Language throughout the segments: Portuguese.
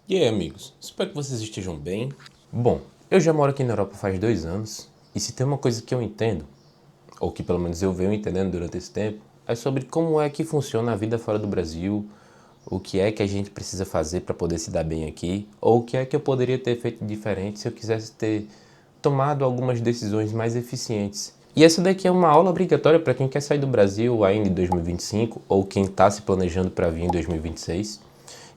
E aí, amigos? Espero que vocês estejam bem. Bom, eu já moro aqui na Europa faz 2 anos, e se tem uma coisa que eu entendo, ou que pelo menos eu venho entendendo durante esse tempo, é sobre como é que funciona a vida fora do Brasil, o que é que a gente precisa fazer para poder se dar bem aqui, ou o que é que eu poderia ter feito diferente se eu quisesse ter tomado algumas decisões mais eficientes. E essa daqui é uma aula obrigatória para quem quer sair do Brasil ainda em 2025, ou quem está se planejando para vir em 2026.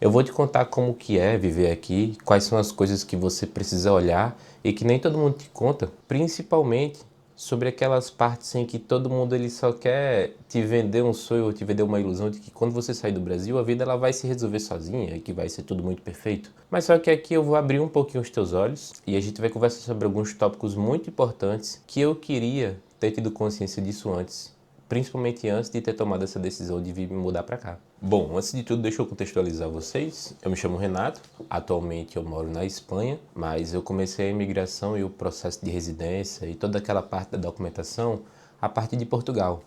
Eu vou te contar como que é viver aqui, quais são as coisas que você precisa olhar e que nem todo mundo te conta, principalmente sobre aquelas partes em que todo mundo ele só quer te vender um sonho ou te vender uma ilusão de que quando você sair do Brasil a vida ela vai se resolver sozinha e que vai ser tudo muito perfeito. Mas só que aqui eu vou abrir um pouquinho os teus olhos e a gente vai conversar sobre alguns tópicos muito importantes que eu queria ter tido consciência disso antes, principalmente antes de ter tomado essa decisão de vir me mudar para cá. Bom, antes de tudo, deixa eu contextualizar vocês. Eu me chamo Renato, atualmente eu moro na Espanha, mas eu comecei a imigração e o processo de residência e toda aquela parte da documentação a partir de Portugal.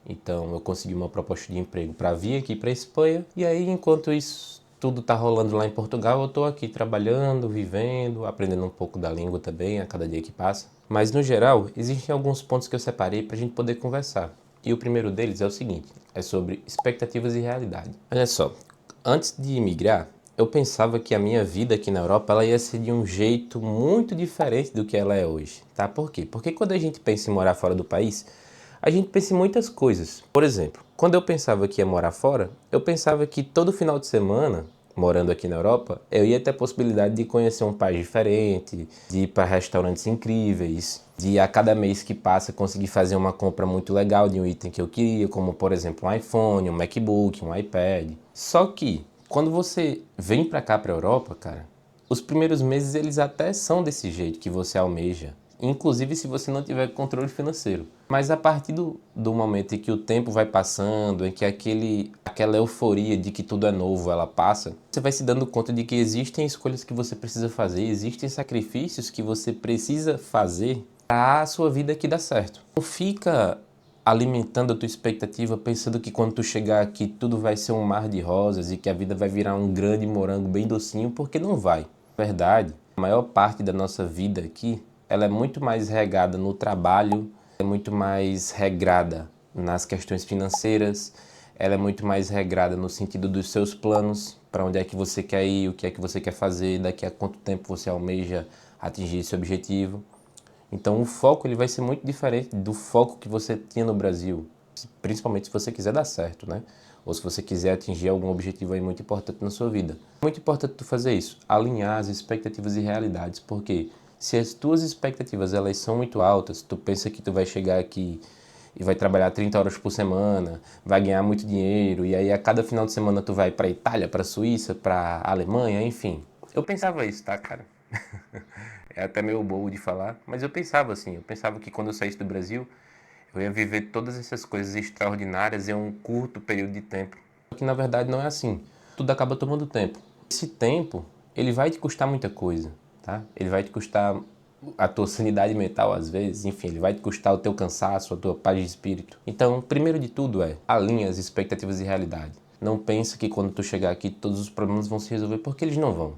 Então eu consegui uma proposta de emprego para vir aqui para a Espanha e aí enquanto isso tudo está rolando lá em Portugal, eu estou aqui trabalhando, vivendo, aprendendo um pouco da língua também a cada dia que passa. Mas no geral, existem alguns pontos que eu separei para a gente poder conversar. E o primeiro deles é o seguinte, é sobre expectativas e realidade. Olha só, antes de imigrar, eu pensava que a minha vida aqui na Europa ela ia ser de um jeito muito diferente do que ela é hoje, tá? Por quê? Porque quando a gente pensa em morar fora do país, a gente pensa em muitas coisas. Por exemplo, quando eu pensava que ia morar fora, eu pensava que todo final de semana, morando aqui na Europa, eu ia ter a possibilidade de conhecer um país diferente, de ir para restaurantes incríveis, de a cada mês que passa conseguir fazer uma compra muito legal de um item que eu queria, como por exemplo um iPhone, um MacBook, um iPad. Só que quando você vem para cá para a Europa, cara, os primeiros meses eles até são desse jeito que você almeja, inclusive se você não tiver controle financeiro. Mas a partir do momento em que o tempo vai passando, em que aquela euforia de que tudo é novo ela passa, você vai se dando conta de que existem escolhas que você precisa fazer, existem sacrifícios que você precisa fazer para a sua vida aqui dar certo. Não fica alimentando a tua expectativa pensando que quando tu chegar aqui tudo vai ser um mar de rosas e que a vida vai virar um grande morango bem docinho, porque não vai. Na verdade, a maior parte da nossa vida aqui, ela é muito mais regada no trabalho, é muito mais regrada nas questões financeiras, ela é muito mais regrada no sentido dos seus planos, para onde é que você quer ir, o que é que você quer fazer, daqui a quanto tempo você almeja atingir esse objetivo. Então o foco ele vai ser muito diferente do foco que você tinha no Brasil, principalmente se você quiser dar certo, né? Ou se você quiser atingir algum objetivo aí muito importante na sua vida. É muito importante tu fazer isso, alinhar as expectativas e realidades, porque se as tuas expectativas elas são muito altas, tu pensa que tu vai chegar aqui e vai trabalhar 30 horas por semana, vai ganhar muito dinheiro, e aí a cada final de semana tu vai para Itália, para Suíça, para Alemanha, enfim. Eu pensava isso, tá, cara? É até meio bobo de falar, mas eu pensava assim, eu pensava que quando eu saísse do Brasil, eu ia viver todas essas coisas extraordinárias em um curto período de tempo. Só que na verdade não é assim. Tudo acaba tomando tempo. Esse tempo, ele vai te custar muita coisa, tá? Ele vai te custar a tua sanidade mental às vezes, enfim, ele vai te custar o teu cansaço, a tua paz de espírito. Então, primeiro de tudo alinha as expectativas e realidade. Não pensa que quando tu chegar aqui todos os problemas vão se resolver, porque eles não vão.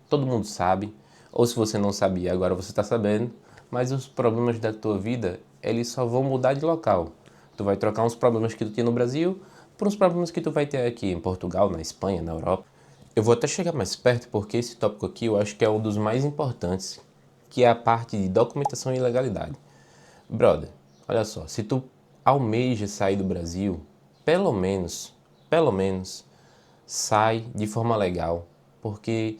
Todo mundo sabe, ou se você não sabia, agora você está sabendo, mas os problemas da tua vida, eles só vão mudar de local. Tu vai trocar uns problemas que tu tinha no Brasil por uns problemas que tu vai ter aqui em Portugal, na Espanha, na Europa. Eu vou até chegar mais perto porque esse tópico aqui eu acho que é um dos mais importantes, que é a parte de documentação e legalidade. Brother, olha só, se tu almeja sair do Brasil, pelo menos, sai de forma legal, porque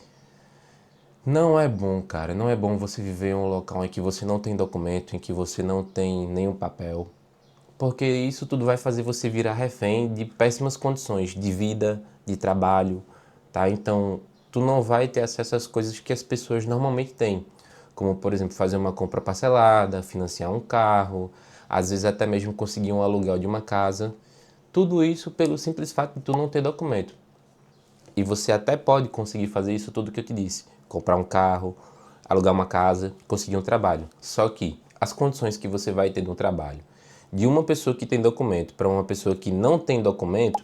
não é bom, cara, não é bom você viver em um local em que você não tem documento, em que você não tem nenhum papel, porque isso tudo vai fazer você virar refém de péssimas condições de vida, de trabalho, tá? Então, tu não vai ter acesso às coisas que as pessoas normalmente têm, como, por exemplo, fazer uma compra parcelada, financiar um carro, às vezes até mesmo conseguir um aluguel de uma casa. Tudo isso pelo simples fato de tu não ter documento. E você até pode conseguir fazer isso tudo que eu te disse. Comprar um carro, alugar uma casa, conseguir um trabalho. Só que as condições que você vai ter no trabalho de uma pessoa que tem documento para uma pessoa que não tem documento,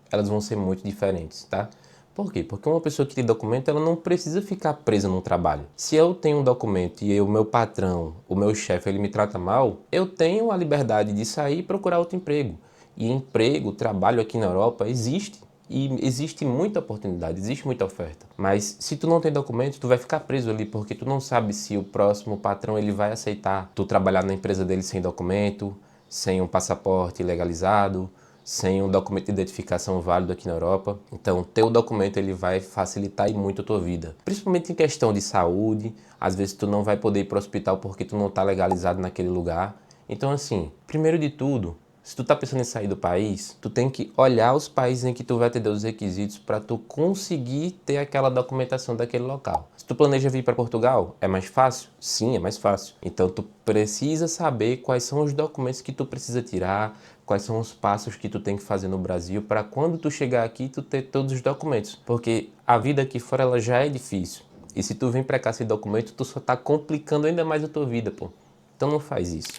elas vão ser muito diferentes, tá? Por quê? Porque uma pessoa que tem documento, ela não precisa ficar presa num trabalho. Se eu tenho um documento e o meu patrão, o meu chefe, ele me trata mal, eu tenho a liberdade de sair e procurar outro emprego. E emprego, trabalho aqui na Europa existe. E existe muita oportunidade, existe muita oferta. Mas se tu não tem documento, tu vai ficar preso ali, porque tu não sabe se o próximo patrão ele vai aceitar tu trabalhar na empresa dele sem documento, sem um passaporte legalizado, sem um documento de identificação válido aqui na Europa. Então, ter o documento ele vai facilitar e muito a tua vida. Principalmente em questão de saúde, às vezes tu não vai poder ir para o hospital porque tu não está legalizado naquele lugar. Então, assim, primeiro de tudo, se tu tá pensando em sair do país, tu tem que olhar os países em que tu vai atender os requisitos para tu conseguir ter aquela documentação daquele local. Se tu planeja vir para Portugal, é mais fácil? Sim, é mais fácil. Então tu precisa saber quais são os documentos que tu precisa tirar, quais são os passos que tu tem que fazer no Brasil para quando tu chegar aqui tu ter todos os documentos. Porque a vida aqui fora ela já é difícil. E se tu vem para cá sem documento, tu só tá complicando ainda mais a tua vida, pô. Então não faz isso.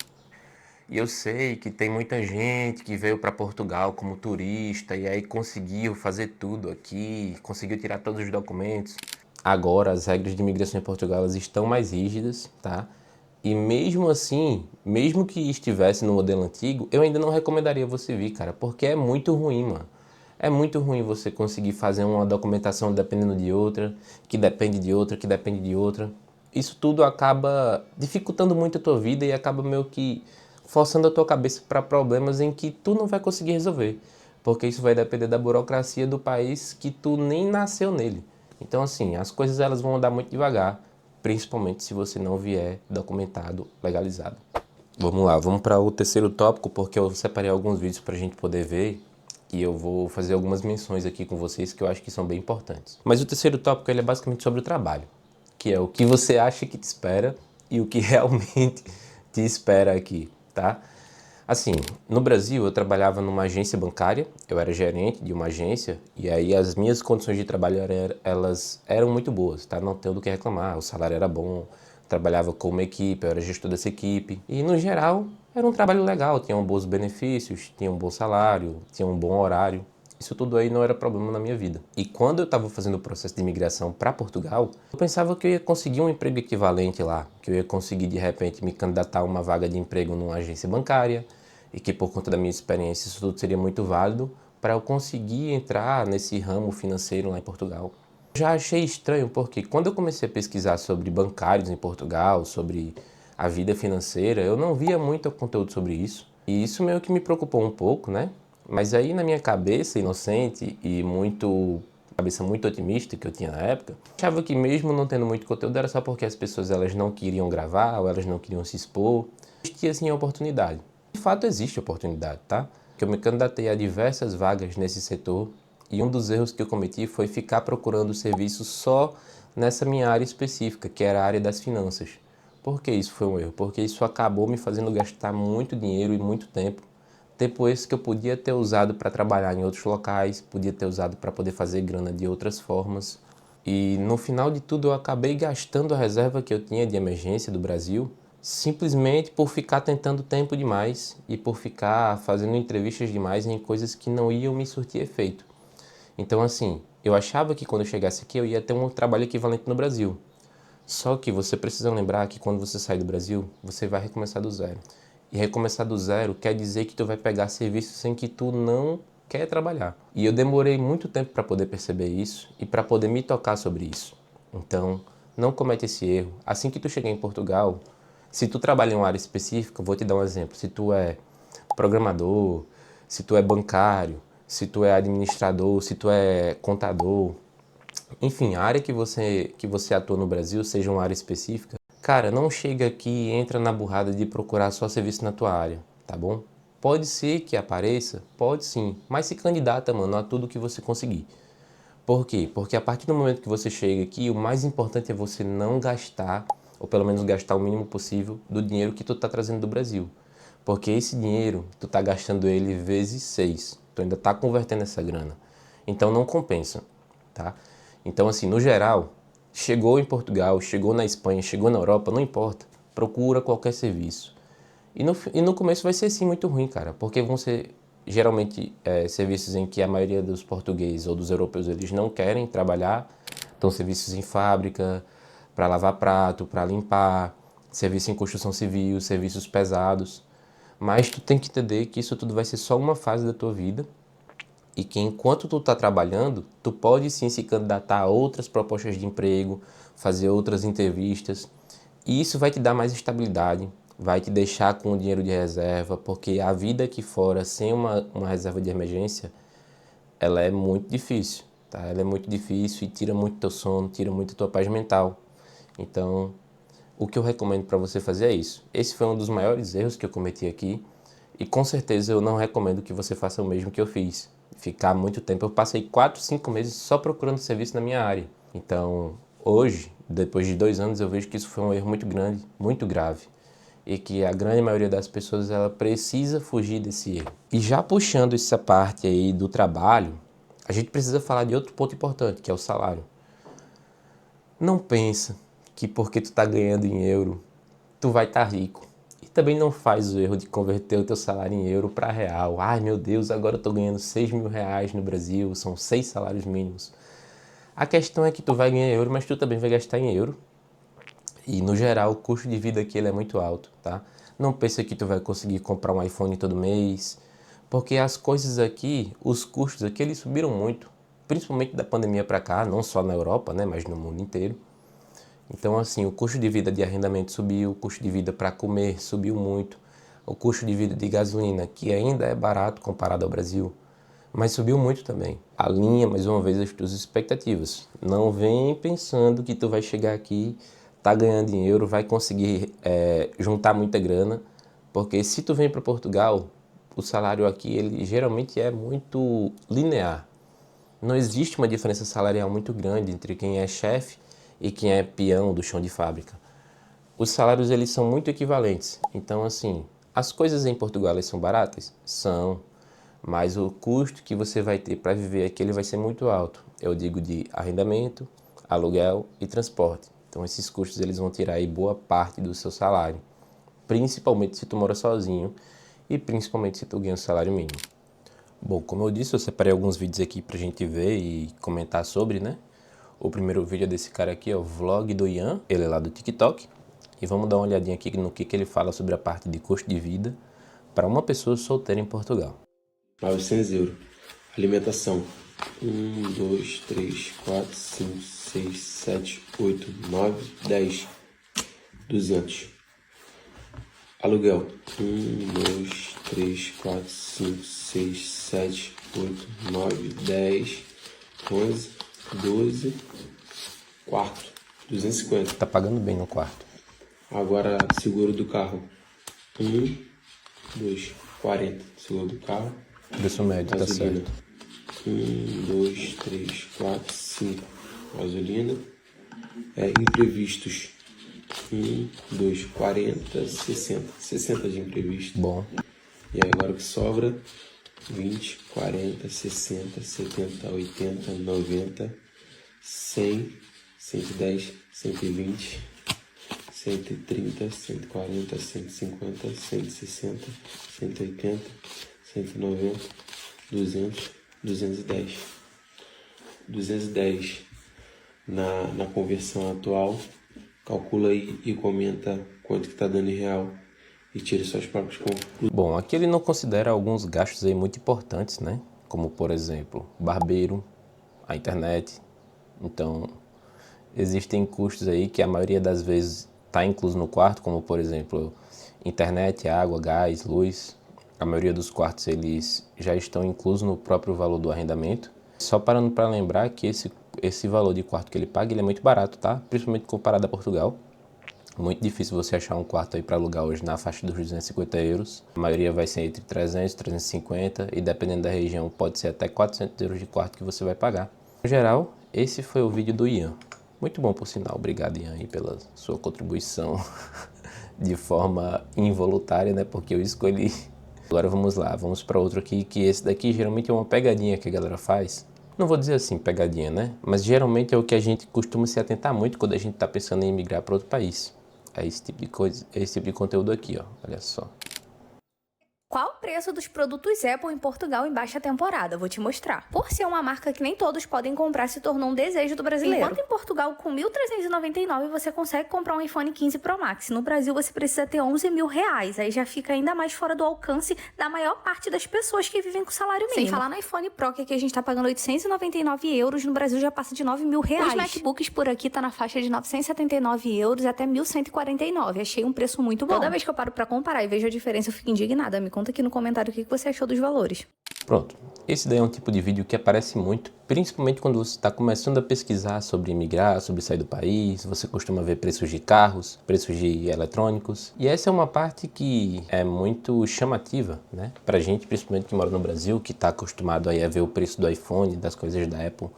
E eu sei que tem muita gente que veio para Portugal como turista e aí conseguiu fazer tudo aqui, conseguiu tirar todos os documentos. Agora as regras de imigração em Portugal elas estão mais rígidas, tá? E mesmo assim, mesmo que estivesse no modelo antigo, eu ainda não recomendaria você vir, cara, porque é muito ruim, mano. É muito ruim você conseguir fazer uma documentação dependendo de outra, que depende de outra, que depende de outra. Isso tudo acaba dificultando muito a tua vida e acaba meio que forçando a tua cabeça para problemas em que tu não vai conseguir resolver, porque isso vai depender da burocracia do país que tu nem nasceu nele. Então assim, as coisas elas vão andar muito devagar, principalmente se você não vier documentado, legalizado. Vamos lá, vamos para o terceiro tópico, porque eu separei alguns vídeos para a gente poder ver e eu vou fazer algumas menções aqui com vocês que eu acho que são bem importantes. Mas o terceiro tópico ele é basicamente sobre o trabalho, que é o que você acha que te espera e o que realmente te espera aqui, tá? Assim, no Brasil eu trabalhava numa agência bancária, eu era gerente de uma agência e aí as minhas condições de trabalho elas eram muito boas, tá? Não tenho do que reclamar, o salário era bom, trabalhava com uma equipe, eu era gestor dessa equipe e no geral era um trabalho legal, tinha bons benefícios, tinha um bom salário, tinha um bom horário. Isso tudo aí não era problema na minha vida. E quando eu estava fazendo o processo de imigração para Portugal, eu pensava que eu ia conseguir um emprego equivalente lá, que eu ia conseguir de repente me candidatar a uma vaga de emprego numa agência bancária e que por conta da minha experiência isso tudo seria muito válido para eu conseguir entrar nesse ramo financeiro lá em Portugal. Já achei estranho porque quando eu comecei a pesquisar sobre bancários em Portugal, sobre a vida financeira, eu não via muito conteúdo sobre isso. E isso meio que me preocupou um pouco, né? Mas aí na minha cabeça inocente e muito cabeça muito otimista que eu tinha na época, achava que mesmo não tendo muito conteúdo era só porque as pessoas elas não queriam gravar ou elas não queriam se expor. Existia sim a oportunidade. De fato existe oportunidade, tá? Que eu me candidatei a diversas vagas nesse setor e um dos erros que eu cometi foi ficar procurando serviço só nessa minha área específica, que era a área das finanças. Por que isso foi um erro? Porque isso acabou me fazendo gastar muito dinheiro e muito tempo esse que eu podia ter usado para trabalhar em outros locais, podia ter usado para poder fazer grana de outras formas. E no final de tudo eu acabei gastando a reserva que eu tinha de emergência do Brasil, simplesmente por ficar tentando tempo demais e por ficar fazendo entrevistas demais em coisas que não iam me surtir efeito. Então assim, eu achava que quando eu chegasse aqui eu ia ter um trabalho equivalente no Brasil. Só que você precisa lembrar que quando você sai do Brasil, você vai recomeçar do zero. E recomeçar do zero quer dizer que tu vai pegar serviços em que tu não quer trabalhar. E eu demorei muito tempo para poder perceber isso e para poder me tocar sobre isso. Então, não comete esse erro. Assim que tu chegar em Portugal, se tu trabalha em uma área específica, vou te dar um exemplo. Se tu é programador, se tu é bancário, se tu é administrador, se tu é contador, enfim, a área que você atua no Brasil, seja uma área específica, cara, não chega aqui e entra na burrada de procurar só serviço na tua área, tá bom? Pode ser que apareça, pode sim, mas se candidata, mano, a tudo que você conseguir. Por quê? Porque a partir do momento que você chega aqui, o mais importante é você não gastar, ou pelo menos gastar o mínimo possível, do dinheiro que tu tá trazendo do Brasil. Porque esse dinheiro, tu tá gastando ele vezes 6. Tu ainda tá convertendo essa grana. Então não compensa, tá? Então assim, no geral, chegou em Portugal, chegou na Espanha, chegou na Europa, não importa. Procura qualquer serviço. E no começo vai ser sim muito ruim, cara, porque vão ser geralmente serviços em que a maioria dos portugueses ou dos europeus eles não querem trabalhar, então serviços em fábrica, para lavar prato, para limpar, serviço em construção civil, serviços pesados. Mas tu tem que entender que isso tudo vai ser só uma fase da tua vida e que enquanto tu tá trabalhando, tu pode sim se candidatar a outras propostas de emprego, fazer outras entrevistas, e isso vai te dar mais estabilidade, vai te deixar com o dinheiro de reserva, porque a vida aqui fora sem uma reserva de emergência, ela é muito difícil, tá? Ela é muito difícil e tira muito teu sono, tira muito tua paz mental. Então, o que eu recomendo para você fazer é isso. Esse foi um dos maiores erros que eu cometi aqui e com certeza eu não recomendo que você faça o mesmo que eu fiz. Ficar muito tempo. Eu passei 4, 5 meses só procurando serviço na minha área. Então, hoje, depois de 2 anos, eu vejo que isso foi um erro muito grande, muito grave. E que a grande maioria das pessoas ela precisa fugir desse erro. E já puxando essa parte aí do trabalho, a gente precisa falar de outro ponto importante, que é o salário. Não pensa que porque tu tá ganhando em euro, tu vai estar rico. E também não faz o erro de converter o teu salário em euro para real. Ai meu Deus, agora eu tô ganhando 6 mil reais no Brasil, são 6 salários mínimos. A questão é que tu vai ganhar em euro, mas tu também vai gastar em euro. E no geral o custo de vida aqui ele é muito alto, tá? Não pensa que tu vai conseguir comprar um iPhone todo mês, porque as coisas aqui, os custos aqui eles subiram muito, principalmente da pandemia para cá, não só na Europa, né, mas no mundo inteiro. Então, assim, o custo de vida de arrendamento subiu, o custo de vida para comer subiu muito, o custo de vida de gasolina, que ainda é barato comparado ao Brasil, mas subiu muito também. Alinha, mais uma vez, as tuas expectativas. Não vem pensando que tu vai chegar aqui, tá ganhando dinheiro, vai conseguir juntar muita grana, porque se tu vem para Portugal, o salário aqui, ele geralmente é muito linear. Não existe uma diferença salarial muito grande entre quem é chefe e quem é peão do chão de fábrica. Os salários eles são muito equivalentes. Então, assim, as coisas em Portugal elas são baratas? São. Mas o custo que você vai ter para viver aqui ele vai ser muito alto. Eu digo de arrendamento, aluguel e transporte. Então, esses custos eles vão tirar aí boa parte do seu salário. Principalmente se tu mora sozinho e principalmente se tu ganha um salário mínimo. Bom, como eu disse, eu separei alguns vídeos aqui pra gente ver e comentar sobre, né? O primeiro vídeo é desse cara aqui, ó, o Vlog do Ian, ele é lá do TikTok. E vamos dar uma olhadinha aqui no que ele fala sobre a parte de custo de vida para uma pessoa solteira em Portugal. 900 euros. Alimentação. 2, 3, 4, 5, 6, 7, 8, 9, 10. 200. Aluguel. 2, 3, 4, 5, 6, 7, 8, 9, 10, 11, 12. Quarto. 250. Tá pagando bem no quarto. Agora, seguro do carro. 2, 40. Seguro do carro. Preço médio, tá certo. 2, 3, 4, 5. Gasolina. Imprevistos. 2, 40, 60. 60 de imprevisto. Bom, E aí agora o que sobra? 20, 40, 60, 70, 80, 90, 100, 110, 120, 130, 140, 150, 160, 180, 190, 200, 210. 210 na conversão atual. Calcula aí e comenta quanto que tá dando em real e tire suas próprias conclusões. bom, aqui ele não considera alguns gastos aí muito importantes, né? Como, por exemplo, barbeiro, a internet. Então, existem custos aí que a maioria das vezes está incluso no quarto, como, por exemplo, internet, água, gás, luz. A maioria dos quartos eles já estão inclusos no próprio valor do arrendamento. Só parando para lembrar que esse valor de quarto que ele paga ele é muito barato, tá? Principalmente comparado a Portugal. Muito difícil você achar um quarto aí para alugar hoje na faixa dos 250 euros. A maioria vai ser entre 300 e 350 e dependendo da região pode ser até 400 euros de quarto que você vai pagar. No geral, esse foi o vídeo do Ian. Muito bom por sinal, obrigado Ian aí pela sua contribuição de forma involuntária, né? Porque eu escolhi. Agora vamos lá, vamos para outro aqui, que esse daqui geralmente é uma pegadinha que a galera faz. Não vou dizer assim pegadinha, né? Mas geralmente é o que a gente costuma se atentar muito quando a gente está pensando em migrar para outro país. É esse tipo de coisa, é esse tipo de conteúdo aqui, ó. Olha só. Qual o preço dos produtos Apple em Portugal em baixa temporada? Vou te mostrar. Por ser uma marca que nem todos podem comprar, se tornou um desejo do brasileiro. Enquanto em Portugal, com 1.399, você consegue comprar um iPhone 15 Pro Max. No Brasil, você precisa ter 11 mil reais. Aí já fica ainda mais fora do alcance da maior parte das pessoas que vivem com salário mínimo. Sem falar no iPhone Pro, que aqui a gente tá pagando 899 euros, no Brasil já passa de 9 mil reais. Os MacBooks por aqui tá na faixa de 979 euros até 1.149. Achei um preço muito bom. Toda vez que eu paro pra comparar e vejo a diferença, eu fico indignada. Me conta aqui no comentário o que você achou dos valores. Pronto, esse daí é um tipo de vídeo que aparece muito, principalmente quando você está começando a pesquisar sobre imigrar, sobre sair do país, você costuma ver preços de carros, preços de eletrônicos, e essa é uma parte que é muito chamativa, né? Pra gente, principalmente que mora no Brasil, que está acostumado aí a ver o preço do iPhone, das coisas da Apple,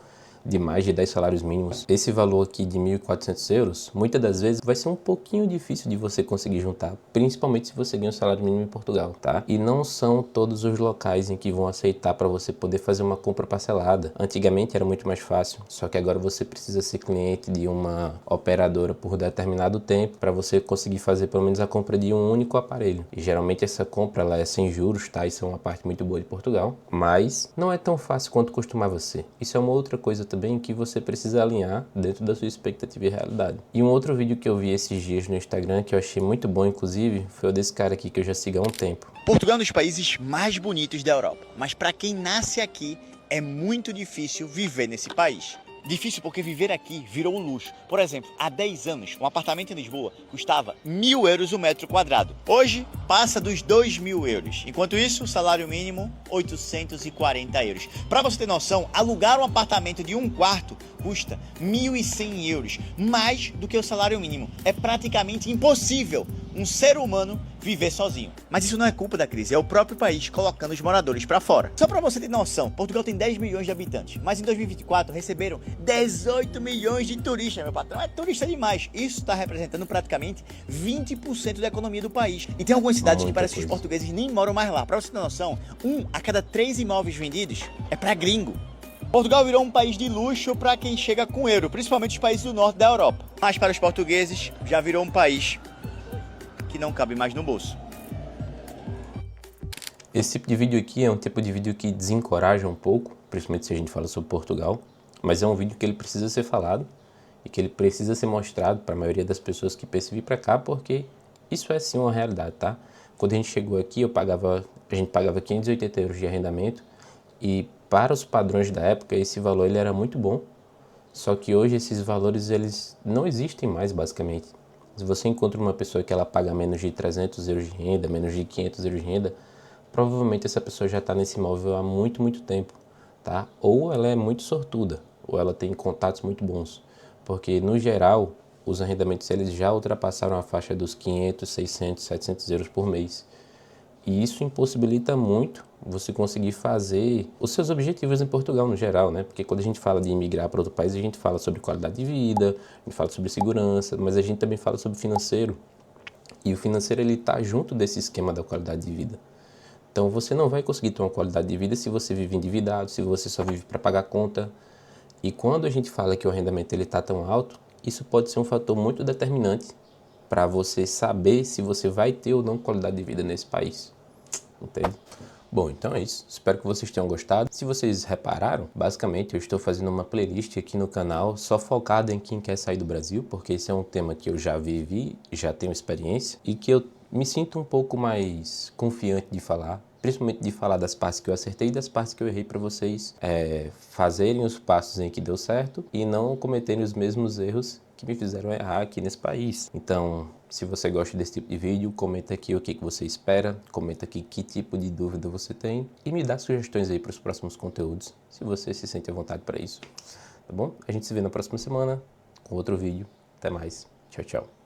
de mais de 10 salários mínimos. Esse valor aqui de 1.400 euros, muitas das vezes vai ser um pouquinho difícil de você conseguir juntar, principalmente se você ganha um salário mínimo em Portugal, tá? E não são todos os locais em que vão aceitar para você poder fazer uma compra parcelada. Antigamente era muito mais fácil, só que agora você precisa ser cliente de uma operadora por determinado tempo para você conseguir fazer pelo menos a compra de um único aparelho. E geralmente essa compra ela é sem juros, tá? Isso é uma parte muito boa de Portugal, mas não é tão fácil quanto costumava ser. Isso é uma outra coisa também que você precisa alinhar dentro da sua expectativa e realidade. E um outro vídeo que eu vi esses dias no Instagram, que eu achei muito bom inclusive, foi o desse cara aqui que eu já sigo há um tempo. Portugal é um dos países mais bonitos da Europa, mas para quem nasce aqui é muito difícil viver nesse país. Difícil porque viver aqui virou um luxo. Por exemplo, há 10 anos, um apartamento em Lisboa custava 1.000 euros o metro quadrado. Hoje, passa dos 2.000 euros. Enquanto isso, o salário mínimo, 840 euros. Para você ter noção, alugar um apartamento de um quarto custa 1.100 euros, mais do que o salário mínimo. É praticamente impossível um ser humano viver sozinho. Mas isso não é culpa da crise, é o próprio país colocando os moradores para fora. Só para você ter noção, Portugal tem 10 milhões de habitantes, mas em 2024 receberam 18 milhões de turistas, meu patrão. É turista demais. Isso está representando praticamente 20% da economia do país. E tem algumas cidades que parece que os portugueses nem moram mais lá. Para você ter noção, 1 a cada 3 imóveis vendidos é para gringo. Portugal virou um país de luxo para quem chega com euro, principalmente os países do norte da Europa. Mas para os portugueses já virou um país que não cabe mais no bolso. Esse tipo de vídeo aqui é um tipo de vídeo que desencoraja um pouco, principalmente se a gente fala sobre Portugal, mas é um vídeo que ele precisa ser falado e que ele precisa ser mostrado para a maioria das pessoas que pensam em vir para cá, porque isso é sim uma realidade, tá? Quando a gente chegou aqui, a gente pagava 580 euros de arrendamento e para os padrões da época esse valor ele era muito bom, só que hoje esses valores eles não existem mais basicamente. Se você encontra uma pessoa que ela paga menos de 300 euros de renda, menos de 500 euros de renda, provavelmente essa pessoa já está nesse imóvel há muito, muito tempo, tá? Ou ela é muito sortuda, ou ela tem contatos muito bons, porque no geral os arrendamentos eles já ultrapassaram a faixa dos 500, 600, 700 euros por mês. E isso impossibilita muito você conseguir fazer os seus objetivos em Portugal no geral, né? Porque quando a gente fala de imigrar para outro país, a gente fala sobre qualidade de vida, a gente fala sobre segurança, mas a gente também fala sobre financeiro. E o financeiro ele está junto desse esquema da qualidade de vida. Então você não vai conseguir ter uma qualidade de vida se você vive endividado, se você só vive para pagar conta. E quando a gente fala que o arrendamento ele está tão alto, isso pode ser um fator muito determinante para você saber se você vai ter ou não qualidade de vida nesse país. Entende? Bom, então é isso. Espero que vocês tenham gostado. Se vocês repararam, basicamente eu estou fazendo uma playlist aqui no canal só focada em quem quer sair do Brasil, porque esse é um tema que eu já vivi, já tenho experiência e que eu me sinto um pouco mais confiante de falar, principalmente de falar das partes que eu acertei e das partes que eu errei para vocês fazerem os passos em que deu certo e não cometerem os mesmos erros que me fizeram errar aqui nesse país. Então, se você gosta desse tipo de vídeo, comenta aqui o que você espera, comenta aqui que tipo de dúvida você tem e me dá sugestões aí para os próximos conteúdos, se você se sente à vontade para isso. Tá bom? A gente se vê na próxima semana com outro vídeo. Até mais. Tchau, tchau.